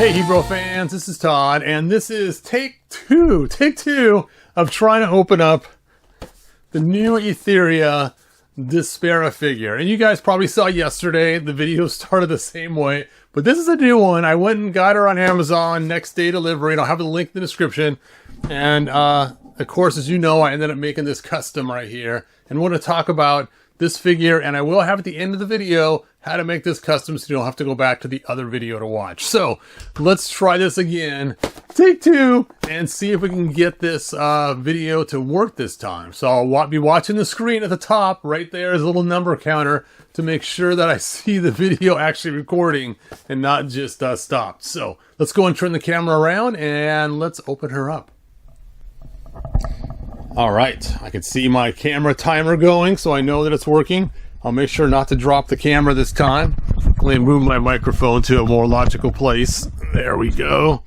Hey Hebrew fans, this is Todd, and this is take two of trying to open up the new Etheria Despara figure. And you guys probably saw yesterday, the video started the same way, but this is a new one. I went and got her on Amazon, next day delivery, and I'll have the link in the description. And of course, as you know, I ended up making this custom right here, and want to talk about this figure, and I will have at the end of the video how to make this custom so you don't have to go back to the other video to watch. So let's try this again, take two, and see if we can get this video to work this time. So I'll be watching the screen at the top. Right there is a little number counter to make sure that I see the video actually recording and not just stopped. So let's go and turn the camera around and let's open her up. All right, I can see my camera timer going, so I know that it's working. I'll make sure not to drop the camera this time. Let me move my microphone to a more logical place. There we go.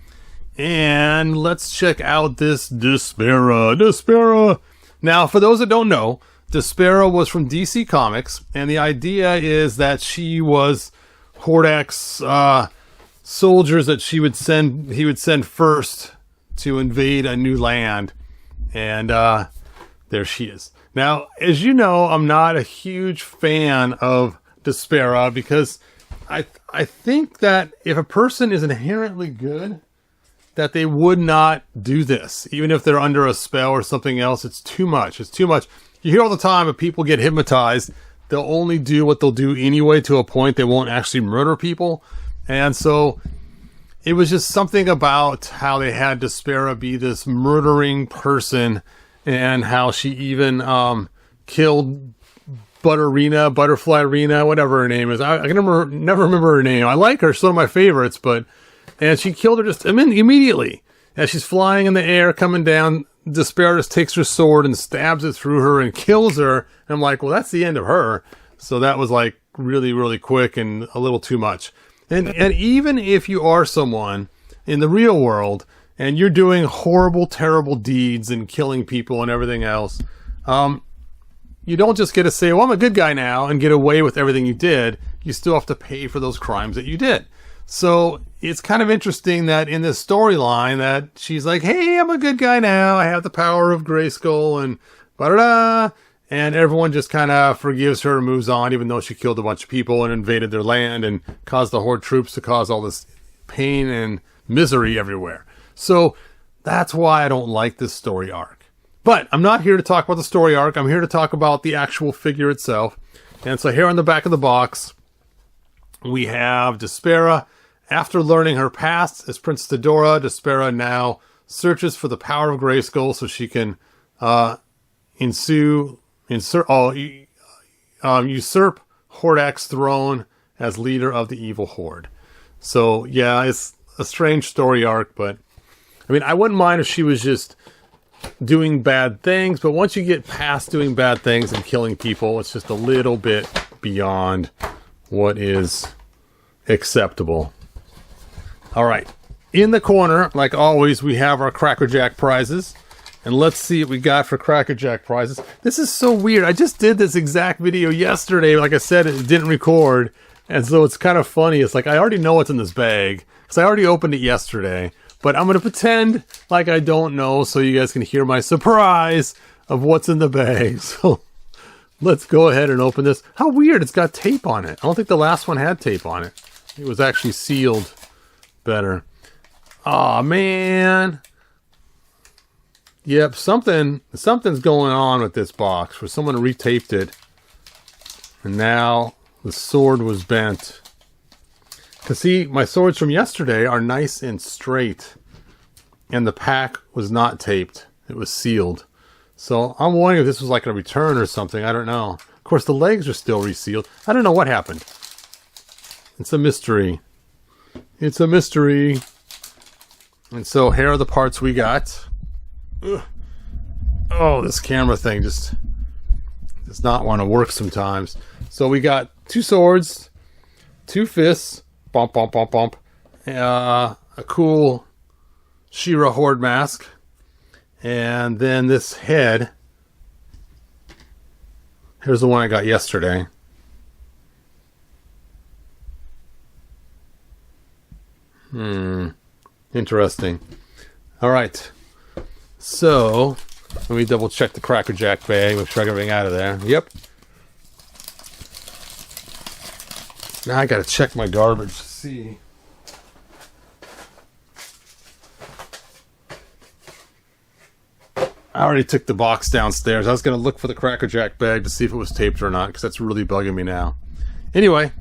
And let's check out this Despara. Now, for those that don't know, Despara was from DC Comics, and the idea is that she was Hordak's soldiers that he would send first to invade a new land. And there she is. Now, as you know, I'm not a huge fan of Despara because I think that if a person is inherently good, that they would not do this. Even if they're under a spell or something else, it's too much. It's too much. You hear all the time if people get hypnotized, they'll only do what they'll do anyway to a point. They won't actually murder people. And so it was just something about how they had Despara be this murdering person, and how she even killed Butterfly Rena, whatever her name is. I can never remember her name. I like her; she's one of my favorites. And she killed her just immediately as she's flying in the air, coming down. Despara just takes her sword and stabs it through her and kills her. And I'm like, well, that's the end of her. So that was like really, really quick and a little too much. And even if you are someone in the real world and you're doing horrible, terrible deeds and killing people and everything else, you don't just get to say, well, I'm a good guy now and get away with everything you did. You still have to pay for those crimes that you did. So it's kind of interesting that in this storyline that she's like, hey, I'm a good guy now. I have the power of Grayskull and ba-da-da. And everyone just kind of forgives her and moves on, even though she killed a bunch of people and invaded their land and caused the Horde troops to cause all this pain and misery everywhere. So that's why I don't like this story arc. But I'm not here to talk about the story arc. I'm here to talk about the actual figure itself. And so here on the back of the box, we have Despara. After learning her past as Princess Adora, Despara now searches for the power of Grayskull so she can usurp Hordak's throne as leader of the evil Horde. So yeah, it's a strange story arc, but I mean, I wouldn't mind if she was just doing bad things, but once you get past doing bad things and killing people, it's just a little bit beyond what is acceptable. All right, in the corner, like always, we have our Cracker Jack prizes. And let's see what we got for Cracker Jack prizes. This is so weird. I just did this exact video yesterday. Like I said, it didn't record. And so it's kind of funny. It's like I already know what's in this bag because I already opened it yesterday. But I'm going to pretend like I don't know so you guys can hear my surprise of what's in the bag. So let's go ahead and open this. How weird. It's got tape on it. I don't think the last one had tape on it. It was actually sealed better. Aw, man. Yep, something's going on with this box where someone retaped it. And now the sword was bent. Because see, my swords from yesterday are nice and straight. And the pack was not taped. It was sealed. So I'm wondering if this was like a return or something. I don't know. Of course, the legs are still resealed. I don't know what happened. It's a mystery. It's a mystery. And so here are the parts we got. Ugh. Oh, this camera thing just does not want to work sometimes. So we got 2 swords, 2 fists, bump, bump, bump, bump, a cool She-Ra Horde mask, and then this head. Here's the one I got yesterday. Interesting. All right. So, let me double check the Cracker Jack bag. Make sure I got everything out of there. Yep. Now I gotta check my garbage to see. I already took the box downstairs. I was gonna look for the Cracker Jack bag to see if it was taped or not, because that's really bugging me now. Anyway,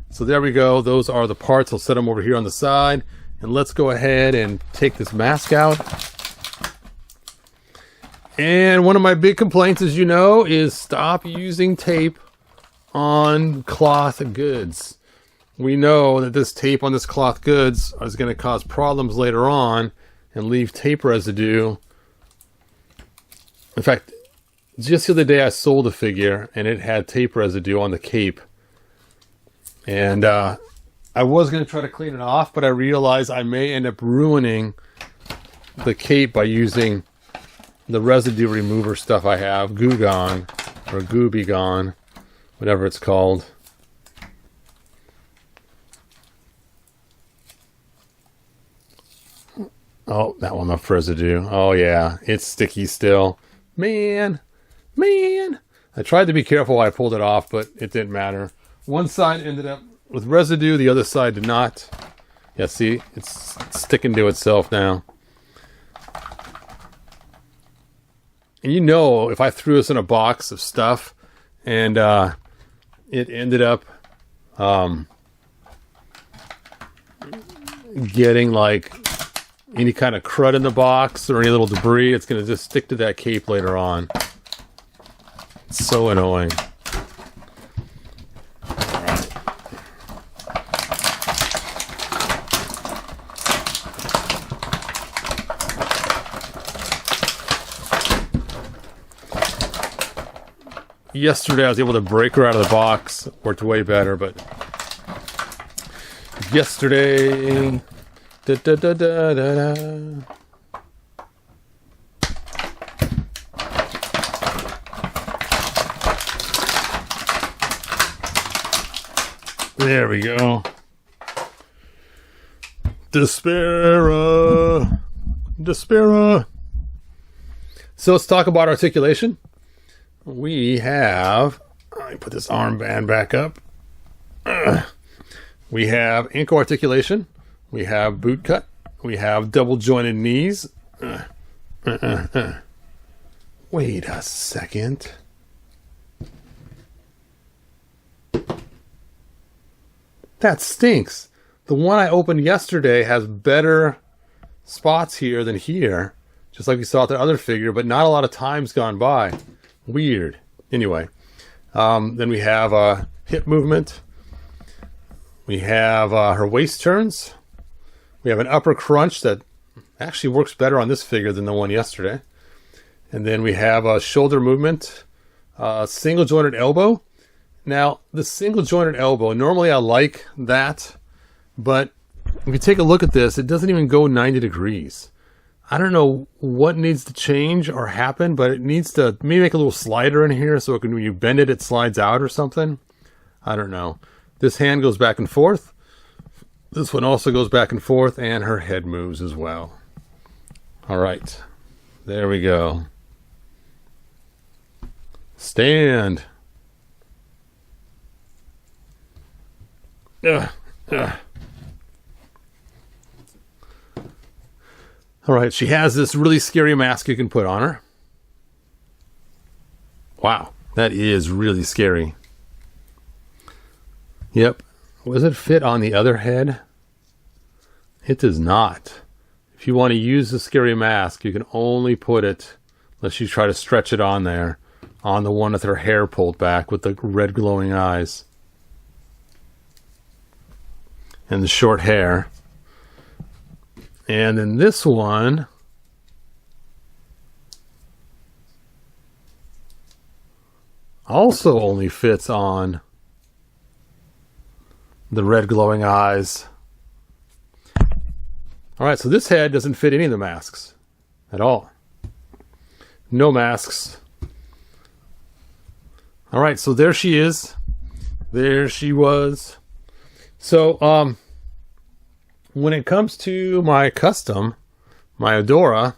so there we go. Those are the parts. I'll set them over here on the side. And let's go ahead and take this mask out. And one of my big complaints, as you know, is stop using tape on cloth goods. We know that this tape on this cloth goods is going to cause problems later on and leave tape residue. In fact, just the other day I sold a figure and it had tape residue on the cape. And I was going to try to clean it off, but I realized I may end up ruining the cape by using the residue remover stuff I have, Goo Gone, or Gooby Gone, whatever it's called. Oh, that one left residue. Oh yeah, it's sticky still. Man. I tried to be careful while I pulled it off, but it didn't matter. One side ended up with residue, the other side did not. Yeah, see, it's sticking to itself now. And you know, if I threw this in a box of stuff and it ended up getting like any kind of crud in the box or any little debris, it's going to just stick to that cape later on. It's so annoying. Yesterday I was able to break her out of the box. Worked way better, but yesterday There we go. Despara. So let's talk about articulation. We have, let me put this armband back up. We have ankle articulation. We have boot cut. We have double jointed knees. Wait a second. That stinks. The one I opened yesterday has better spots here than here. Just like we saw with the other figure, but not a lot of time's gone by. Weird. Anyway, then we have hip movement. We have her waist turns. We have an upper crunch that actually works better on this figure than the one yesterday. And then we have a shoulder movement, single jointed elbow. Now, the single jointed elbow, normally I like that, but if you take a look at this, it doesn't even go 90 degrees. I don't know what needs to change or happen, but it needs to maybe make a little slider in here so it can, when you bend it, it slides out or something. I don't know. This hand goes back and forth. This one also goes back and forth, and her head moves as well. All right. There we go. Stand. All right, she has this really scary mask you can put on her. Wow, that is really scary. Yep. Does it fit on the other head? It does not. If you want to use the scary mask, you can only put it, unless you try to stretch it on there, on the one with her hair pulled back with the red glowing eyes. And the short hair. And then this one also only fits on the red glowing eyes. All right, so this head doesn't fit any of the masks at all. No masks. All right, so there she is. There she was. So, when it comes to my custom, my Adora,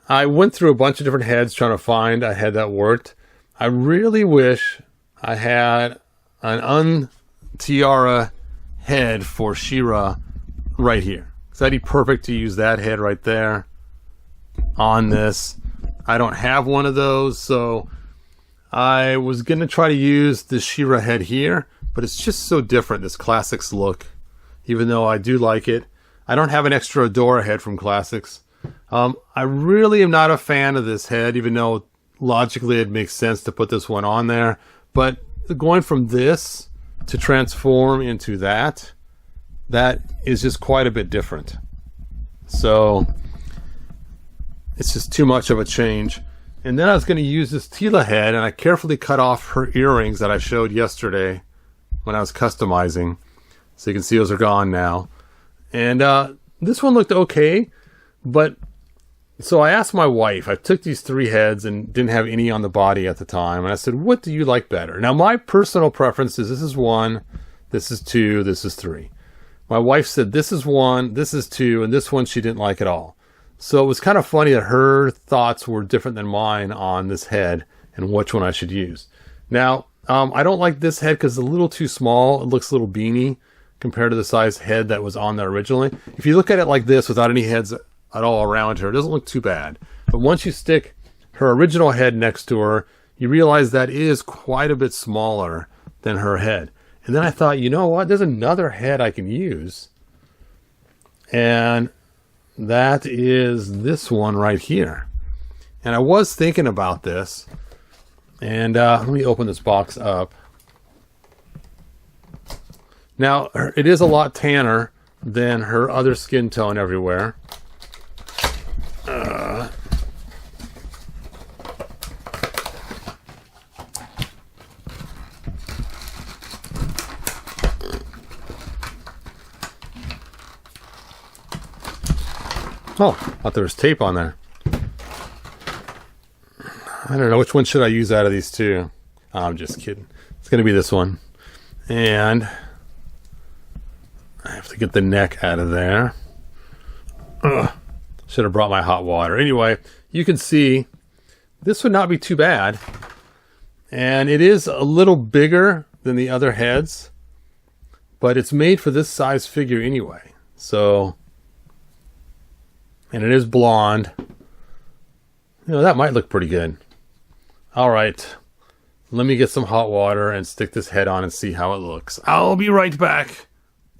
I went through a bunch of different heads trying to find a head that worked. I really wish I had an un-tiara head for She-Ra right here. So that'd be perfect to use that head right there on this. I don't have one of those, so I was going to try to use the She-Ra head here, but it's just so different, this Classics look, even though I do like it. I don't have an extra Adora head from Classics. I really am not a fan of this head, even though logically it makes sense to put this one on there. But going from this to transform into that is just quite a bit different. So it's just too much of a change. And then I was going to use this Tila head, and I carefully cut off her earrings that I showed yesterday when I was customizing. So you can see those are gone now. And this one looked okay, but so I asked my wife, I took these 3 heads and didn't have any on the body at the time, and I said, what do you like better? Now my personal preference is this is 1, this is 2, this is 3. My wife said this is 1, this is 2, and this one she didn't like at all. So it was kind of funny that her thoughts were different than mine on this head and which one I should use. Now, I don't like this head because it's a little too small. It looks a little beanie compared to the size head that was on there originally. If you look at it like this without any heads at all around her, it doesn't look too bad. But once you stick her original head next to her, you realize that is quite a bit smaller than her head. And then I thought, you know what? There's another head I can use. And that is this one right here. And I was thinking about this. And let me open this box up. Now, it is a lot tanner than her other skin tone everywhere. Oh, I thought there was tape on there. I don't know, which one should I use out of these two? Oh, I'm just kidding. It's going to be this one. And I have to get the neck out of there. Ugh. Should have brought my hot water. Anyway, you can see this would not be too bad. And it is a little bigger than the other heads, but it's made for this size figure anyway. So, and it is blonde. You know, that might look pretty good. All right, let me get some hot water and stick this head on and see how it looks. I'll be right back.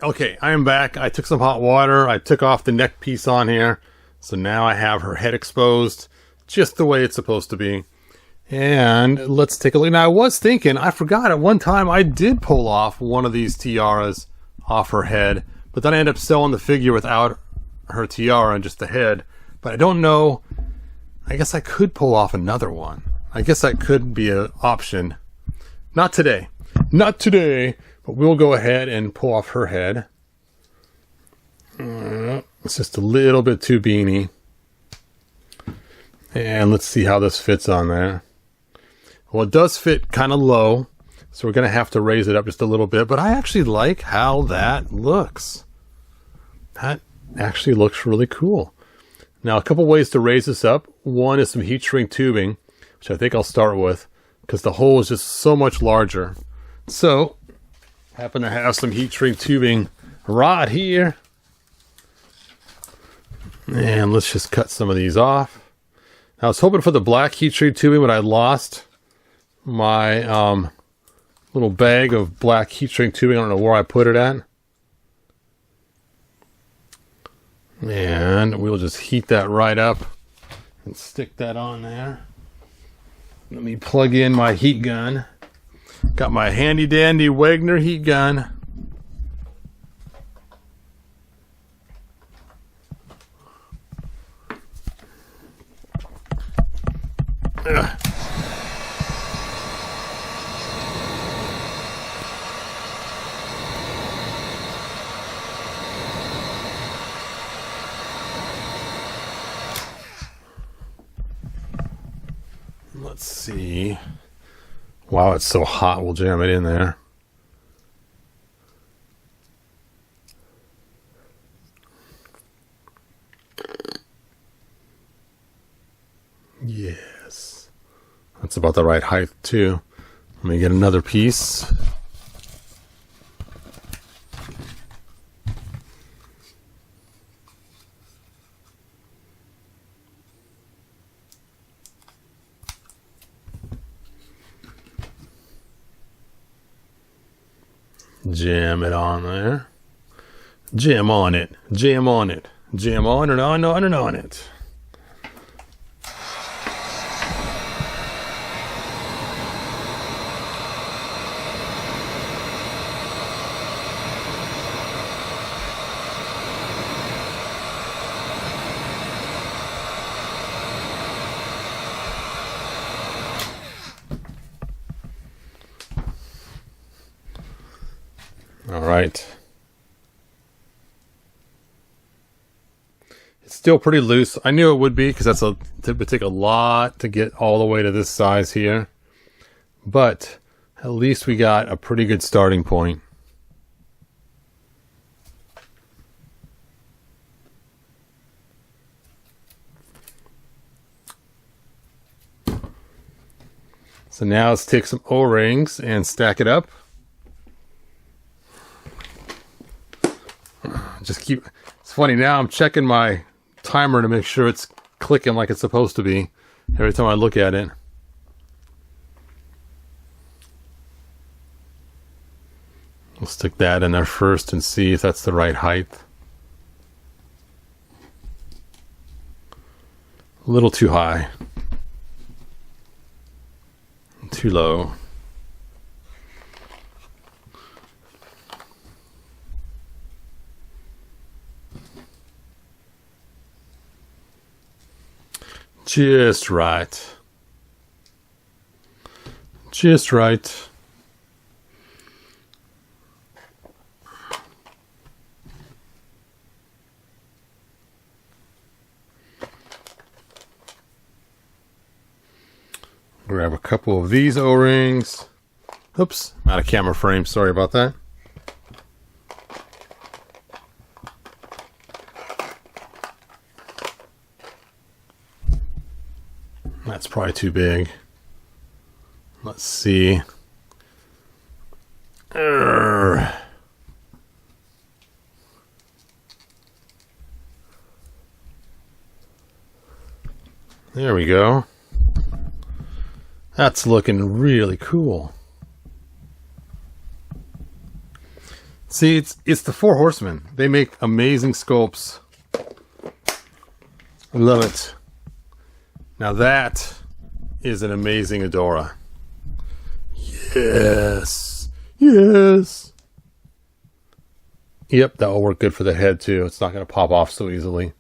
Okay, I am back. I took some hot water. I took off the neck piece on here. So now I have her head exposed just the way it's supposed to be. And let's take a look. Now I was thinking, I forgot at one time I did pull off one of these tiaras off her head, but then I ended up selling the figure without her tiara and just the head. But I don't know. I guess I could pull off another one. I guess that could be an option. Not today. Not today. But we'll go ahead and pull off her head. It's just a little bit too beanie. And let's see how this fits on there. Well, it does fit kind of low. So we're going to have to raise it up just a little bit. But I actually like how that looks. That actually looks really cool. Now, a couple ways to raise this up. One is some heat shrink tubing, which I think I'll start with, because the hole is just so much larger. So, happen to have some heat shrink tubing right here. And let's just cut some of these off. I was hoping for the black heat shrink tubing, but I lost my little bag of black heat shrink tubing. I don't know where I put it at. And we'll just heat that right up and stick that on there. Let me plug in my heat gun. Got my handy dandy Wagner heat gun. Ugh. Let's see. Wow, it's so hot. We'll jam it in there. That's about the right height too. Let me get another piece. Jam it on there. Jam on it. Jam on it. Jam on and on and on it. All right. It's still pretty loose. I knew it would be because it would take a lot to get all the way to this size here. But at least we got a pretty good starting point. So now let's take some O-rings and stack it up. It's funny, now I'm checking my timer to make sure it's clicking like it's supposed to be every time I look at it. We'll stick that in there first and see if that's the right height. A little too high. Too low. Just right. Just right. Grab a couple of these O-rings. Oops, out of camera frame. Sorry about that. That's probably too big. Let's see. There we go. That's looking really cool. See, it's the Four Horsemen. They make amazing sculpts. I love it. Now that is an amazing Adora. Yes. Yes. Yep, that will work good for the head too. It's not going to pop off so easily.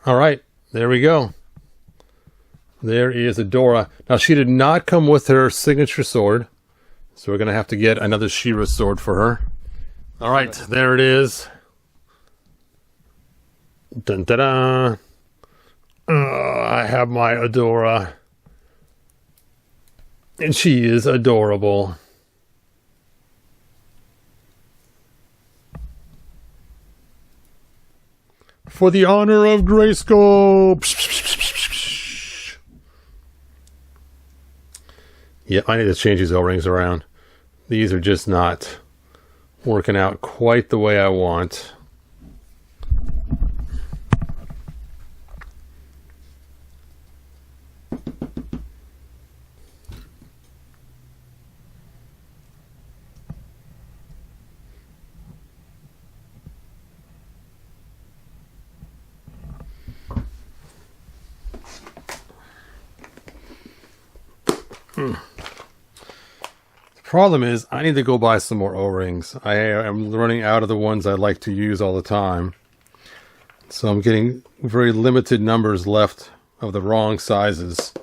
All right, there we go. There is Adora. Now she did not come with her signature sword, so we're going to have to get another She-Ra sword for her. All right, there it is. Dun da da. I have my Adora. And she is adorable. For the honor of Grayskull. Yeah, I need to change these O-rings around. These are just not working out quite the way I want. The problem is I need to go buy some more O-rings. I am running out of the ones I like to use all the time. So I'm getting very limited numbers left of the wrong sizes.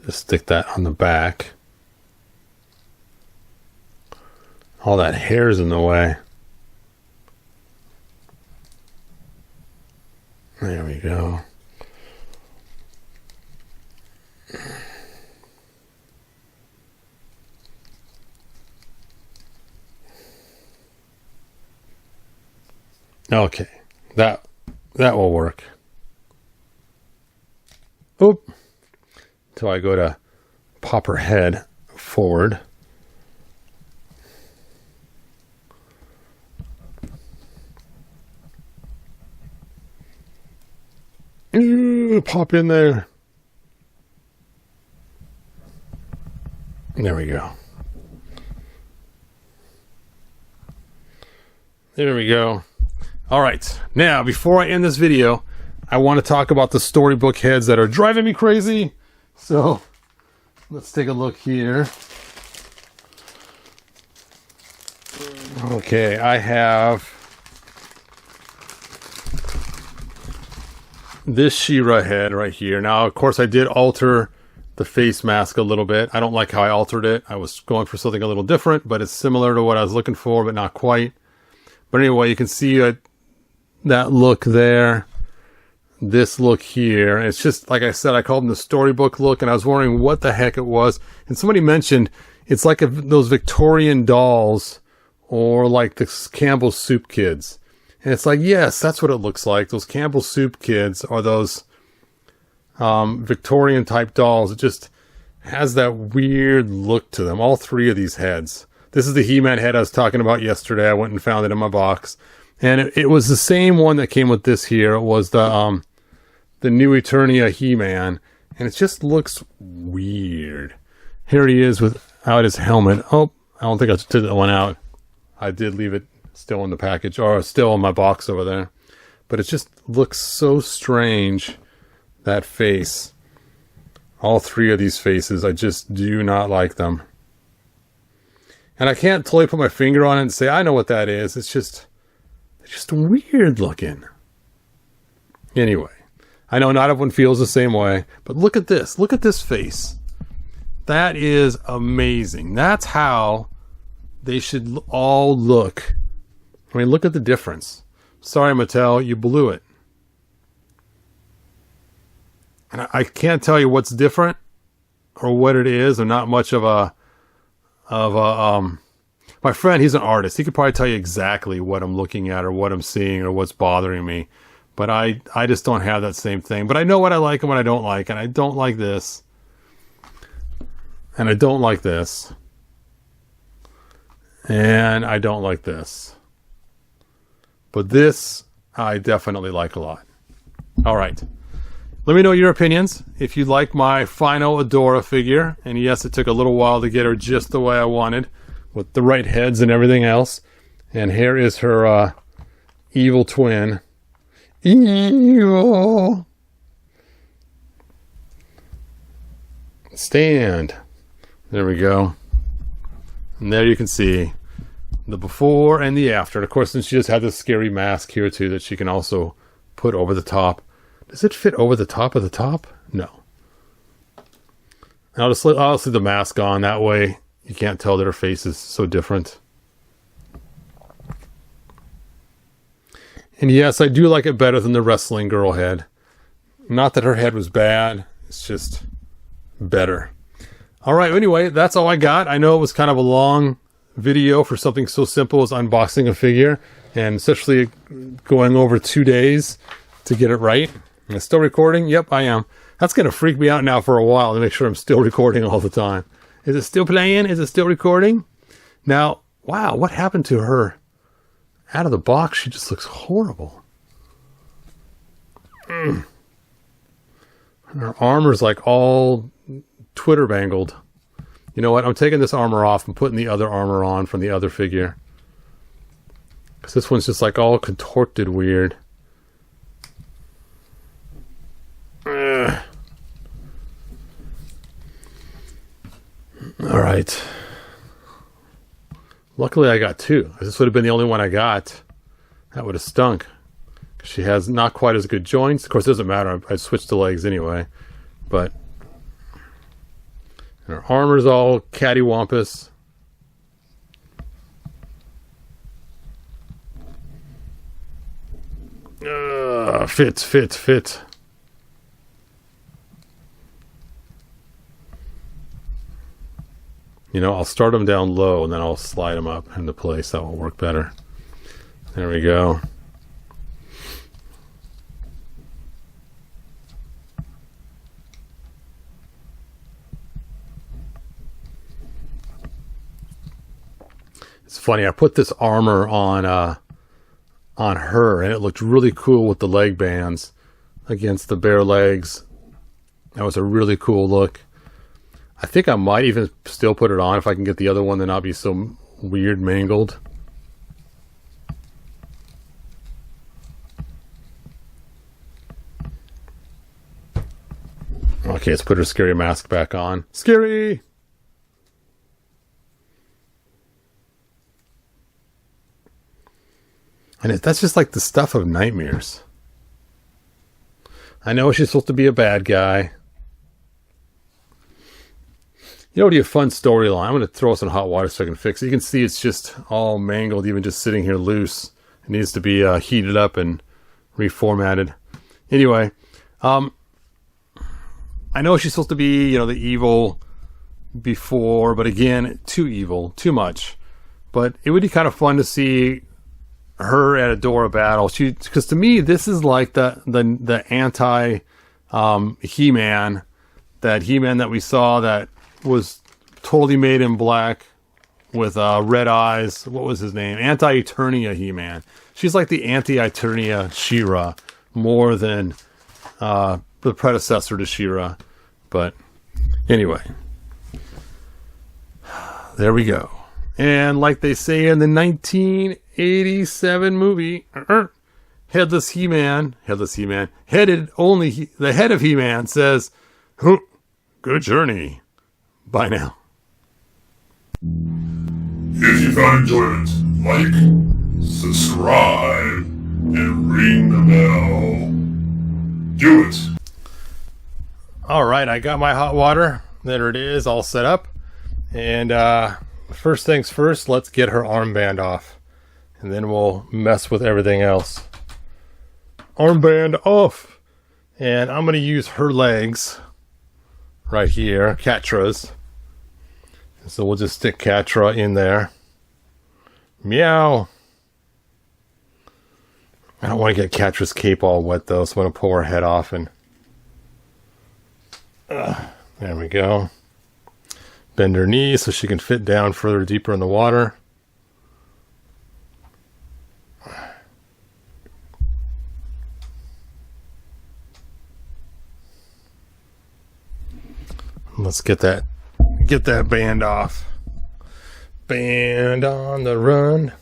Just stick that on the back. All that hair's in the way. There we go. Okay, that will work. Oop. Until I go to pop her head forward. Ooh, pop in there. There we go. There we go. All right. Now, before I end this video, I want to talk about the Storybook heads that are driving me crazy. So, let's take a look here. Okay, I have this She-Ra head right here. Now, of course, I did alter the face mask a little bit. I don't like how I altered it. I was going for something a little different, but it's similar to what I was looking for, but not quite. But anyway, you can see that look there, this look here. It's just, like I said, I called them the Storybook look, and I was wondering what the heck it was. And somebody mentioned it's like those Victorian dolls or like the Campbell's Soup kids. And it's like, yes, that's what it looks like. Those Campbell's Soup kids are those Victorian type dolls. It just has that weird look to them. All three of these heads. This is the He-Man head I was talking about yesterday. I went and found it in my box. And it was the same one that came with this here. It was the New Eternia He-Man. And it just looks weird. Here he is without his helmet. Oh, I don't think I took that one out. I did leave it still in the package, or still in my box over there. But it just looks so strange, that face. All three of these faces, I just do not like them. And I can't totally put my finger on it and say, I know what that is. It's just weird looking. Anyway, I know not everyone feels the same way, but look at this. Look at this face. That is amazing. That's how they should all look. I mean, look at the difference. Sorry, Mattel, you blew it. And I can't tell you what's different or what it is. I'm not much of a my friend, he's an artist. He could probably tell you exactly what I'm looking at or what I'm seeing or what's bothering me. But I just don't have that same thing. But I know what I like and what I don't like. And I don't like this. And I don't like this. And I don't like this. But this, I definitely like a lot. All right. Let me know your opinions. If you like my final Adora figure. And yes, it took a little while to get her just the way I wanted. With the right heads and everything else. And here is her evil twin. Evil. Stand. There we go. And there you can see the before and the after. And of course, since she just had this scary mask here too that she can also put over the top. Does it fit over the top of the top? No. I'll just leave the mask on. That way you can't tell that her face is so different. And yes, I do like it better than the wrestling girl head. Not that her head was bad. It's just better. All right. Anyway, that's all I got. I know it was kind of a long video for something so simple as unboxing a figure. And especially going over 2 days to get it right. Am I still recording? Yep, I am. That's going to freak me out now for a while to make sure I'm still recording all the time. Is it still playing? Is it still recording? Now, wow, what happened to her? Out of the box, she just looks horrible. Her armor's like all Twitter bangled. You know what? I'm taking this armor off and putting the other armor on from the other figure. Because this one's just like all contorted weird. All right. Luckily, I got two. If this would have been the only one I got, that would have stunk. She has not quite as good joints. Of course, it doesn't matter. I switched the legs anyway. But her armor's all cattywampus. Fit. You know, I'll start them down low and then I'll slide them up into place. That will work better. There we go. It's funny, I put this armor on her, and it looked really cool with the leg bands against the bare legs. That was a really cool look. I think I might even still put it on if I can get the other one to not be so weird mangled. Okay, let's put her scary mask back on. Scary! And that's just like the stuff of nightmares. I know she's supposed to be a bad guy. You know, it'd be a fun storyline. I'm going to throw us in hot water so I can fix it. You can see it's just all mangled, even just sitting here loose. It needs to be heated up and reformatted. Anyway, I know she's supposed to be, you know, the evil before, but again, too evil, too much. But it would be kind of fun to see her at Adora battle. Because to me, this is like the anti He-Man, that He-Man that we saw that was totally made in black with red eyes. What was his name? Anti-Eternia He-Man. She's like the anti-Eternia She-Ra more than the predecessor to She-Ra. But anyway, there we go. And like they say in the 1987 movie, headless He-Man, headed only the head of He-Man says, "Good journey. Bye now." If you found enjoyment, like, subscribe, and ring the bell. Do it. Alright, I got my hot water. There it is, all set up. And first things first, let's get her armband off. And then we'll mess with everything else. Armband off! And I'm going to use her legs right here, Catra's. So we'll just stick Catra in there. Meow! I don't want to get Catra's cape all wet though, so I'm going to pull her head off and... there we go. Bend her knees so she can fit down further deeper in the water. Let's get that band off. Band on the run.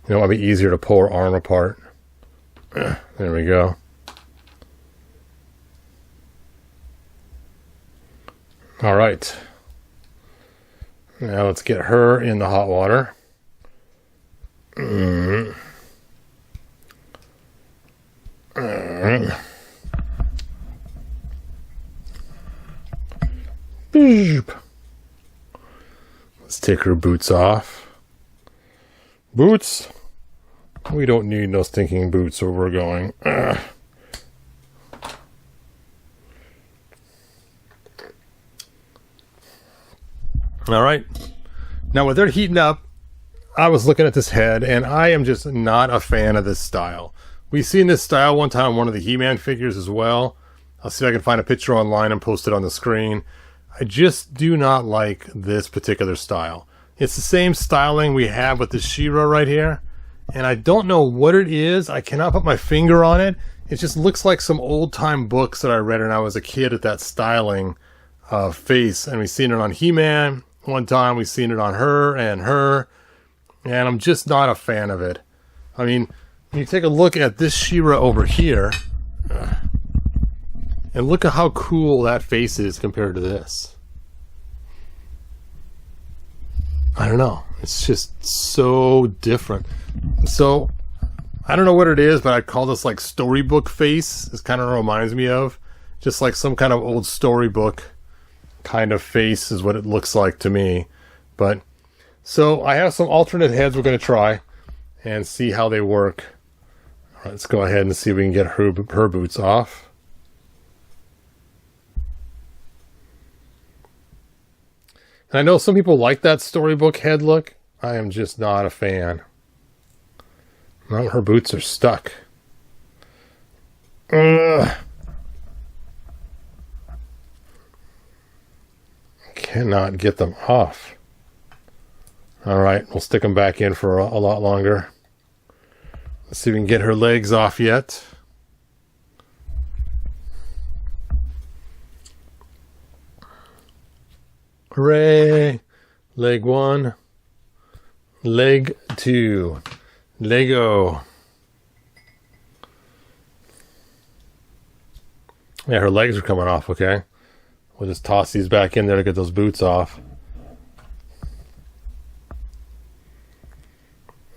You know, it might be easier to pull her arm apart. There we go. All right. Now let's get her in the hot water. Let's take her boots off. Boots? We don't need no stinking boots where we're going. All right. Now, with her heating up, I was looking at this head, and I am just not a fan of this style. We've seen this style one time on one of the He-Man figures as well. I'll see if I can find a picture online and post it on the screen. I just do not like this particular style. It's the same styling we have with the She-Ra right here, and I don't know what it is. I cannot put my finger on it. It just looks like some old-time books that I read when I was a kid at that styling face, and we've seen it on He-Man. One time we've seen it on her, and I'm just not a fan of it. I mean, when you take a look at this She-Ra over here, and look at how cool that face is compared to this. I don't know. It's just so different. So, I don't know what it is, but I'd call this like storybook face. This kind of reminds me of. Just like some kind of old storybook kind of face is what it looks like to me. But so I have some alternate heads we're going to try and see how they work. All right, let's go ahead and see if we can get her boots off. And I know some people like that storybook head look. I am just not a fan. Well, her boots are stuck. Okay, cannot get them off. Alright, we'll stick them back in for a lot longer. Let's see if we can get her legs off yet. Hooray! Leg 1. Leg 2. Lego. Yeah, her legs are coming off, okay? We'll just toss these back in there to get those boots off.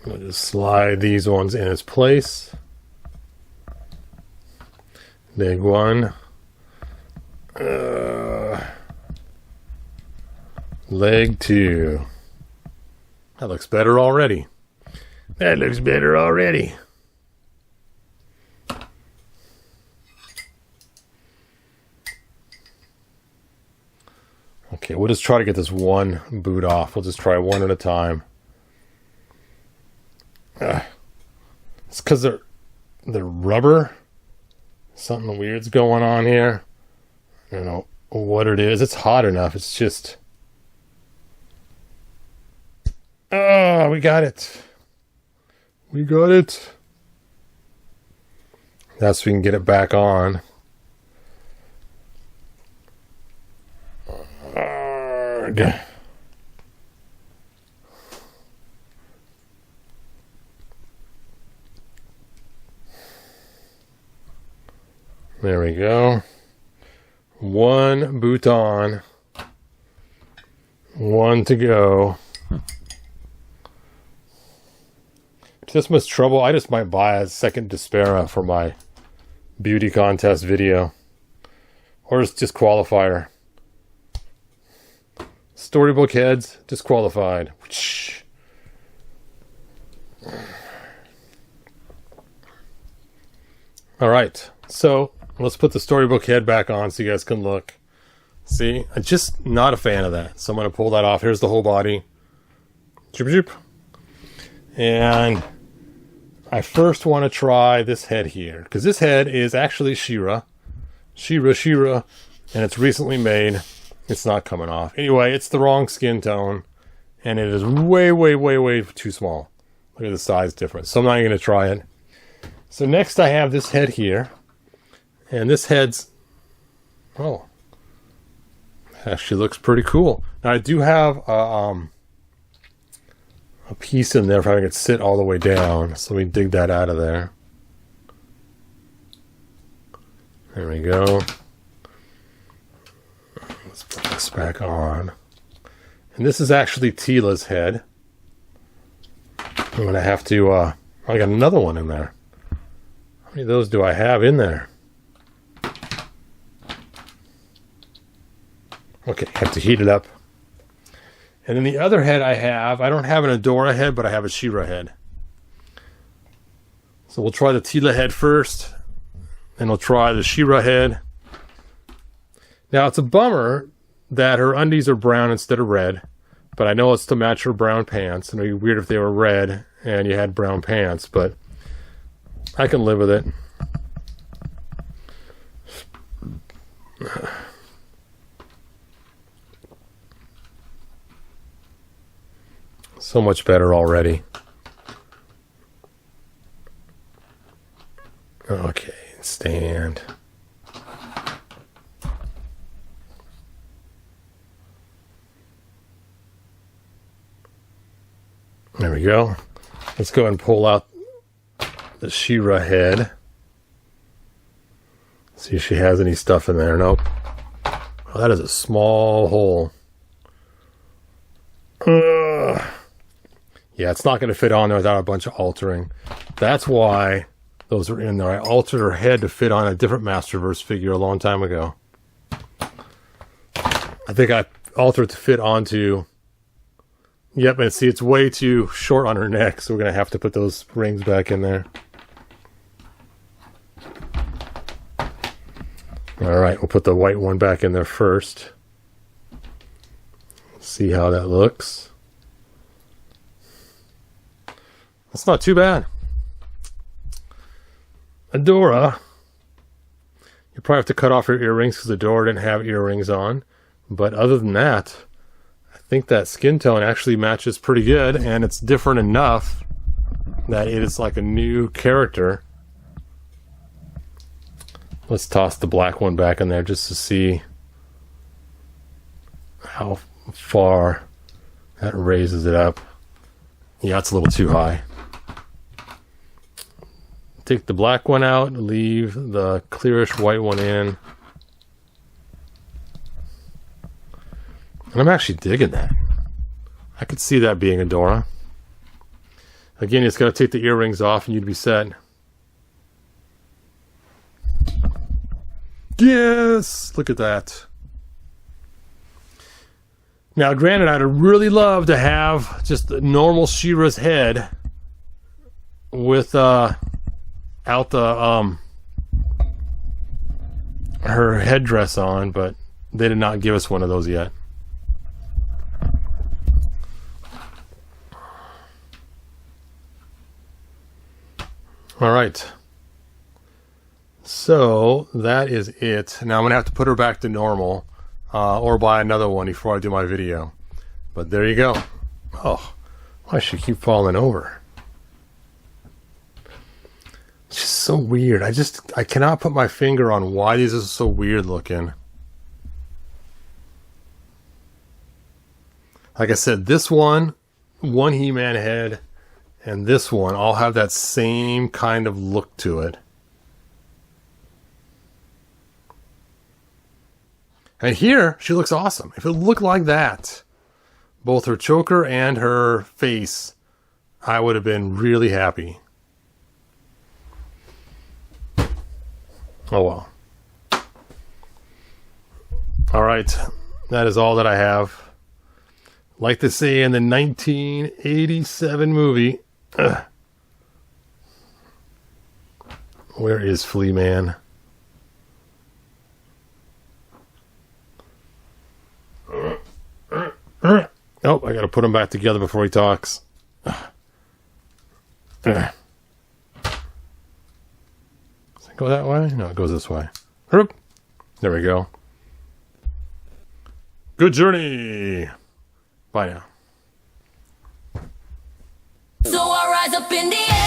We'll just slide these ones in its place. Leg 1. Leg 2. That looks better already. That looks better already. Okay, we'll just try to get this one boot off. We'll just try one at a time. It's because they're rubber. Something weird's going on here. I don't know what it is. It's hot enough. It's just... Oh, we got it. We got it. That's so we can get it back on. Arrgh. There we go. One boot on. One to go. This much trouble, I just might buy a second Despara for my beauty contest video. Or just disqualifier. Storybook heads, disqualified. Alright, so let's put the Storybook head back on so you guys can look. See, I'm just not a fan of that. So I'm going to pull that off. Here's the whole body. Zoop, zoop. And I first want to try this head here, because this head is actually She-Ra, and it's recently made. It's not coming off. Anyway, it's the wrong skin tone, and it is way, way, way, way too small. Look at the size difference. So I'm not going to try it. So next I have this head here, and this head's, oh, actually looks pretty cool. Now I do have a piece in there if I can sit all the way down, so we dig that out of there. There we go. Let's put this back on. And this is actually Tila's head. I'm gonna have to I got another one in there. How many of those do I have in there? Okay, have to heat it up. And then the other head I don't have an Adora head, but I have a She-Ra head. So we'll try the Tila head first, and we'll try the She-Ra head. Now it's a bummer that her undies are brown instead of red, but I know it's to match her brown pants, and it'd be weird if they were red and you had brown pants, but I can live with it. So much better already. Okay, stand. There we go. Let's go ahead and pull out the She-Ra head. See if she has any stuff in there. Nope. Oh, that is a small hole. Yeah, it's not going to fit on there without a bunch of altering. That's why those are in there. I altered her head to fit on a different Masterverse figure a long time ago. I think I altered to fit onto... Yep, and see, it's way too short on her neck, so we're going to have to put those rings back in there. Alright, we'll put the white one back in there first. See how that looks. That's not too bad. Adora. You probably have to cut off her earrings because Adora didn't have earrings on. But other than that, think that skin tone actually matches pretty good, and it's different enough that it is like a new character. Let's toss the black one back in there just to see how far that raises it up. Yeah, it's a little too high. Take the black one out, leave the clearish white one in. And I'm actually digging that. I could see that being Adora. Again, you just got to take the earrings off and you'd be set. Yes! Look at that. Now, granted, I'd really love to have just the normal She-Ra's head with out the her headdress on, but they did not give us one of those yet. All right. So that is it. Now I'm gonna have to put her back to normal, or buy another one before I do my video. But there you go. Oh, why should she keep falling over? It's just so weird. I cannot put my finger on why these are so weird looking. Like I said, this one He-Man head, and this one all have that same kind of look to it. And here, she looks awesome. If it looked like that, both her choker and her face, I would have been really happy. Oh well. All right, that is all that I have. Like they say in the 1987 movie, where is Flea Man? Oh, I gotta put him back together before he talks. Does it go that way? No, it goes this way. There we go. Good journey. Bye now. So I rise up in the air.